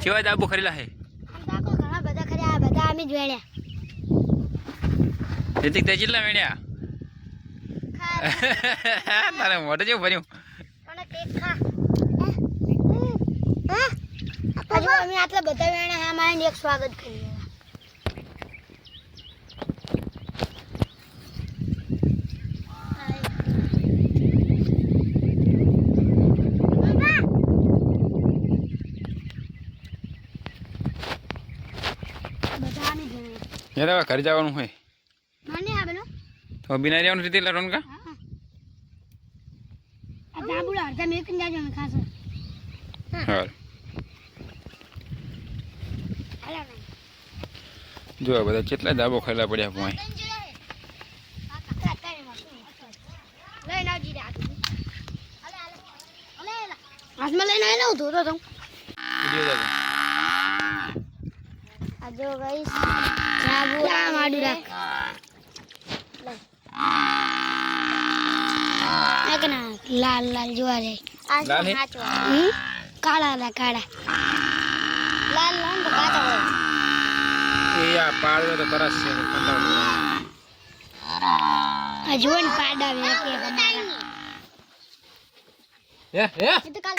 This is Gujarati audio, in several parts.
કેવા જાબુ ખરેલા હે દાકો ઘણા બધા ખર્યા બધા અમે જોણ્યા જેતિક તે કેટલા વેણ્યા તારે મોઢે જેવું ભર્યું મને કેક ખા હજુ અમે આટલા બધા વેણ્યા હા મારે એક સ્વાગત કરી યાર ઘરે જવાનું હોય મને આ બનો તો બિના રહેવાનું રીતે લડવાનું કા આ જાબુલા અડધા મેક ને જાજો ખાસો હા હાલા ના જો બધા કેટલા જાબો ખરેલા પડ્યા પોય લઈને આવજી રાત હાથમાં લઈને આવેલો ધોતો તો જો ગાઈસ જાબુ આ માડું રાખ એકના લાલ લાલ જોવા જાય આ સાચો કાળા કાળા લાલ લાલ તો કાચા હોય એ આ પાડવે તો તરસ છે આ જોન પાડાવે કે હે એ તો કાલ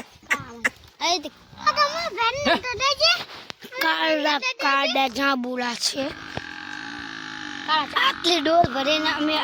આ તો મો ભેન તો દેજે કાળા કાળા જાંબુડા છે આટલી ડોલ ભરીને અમે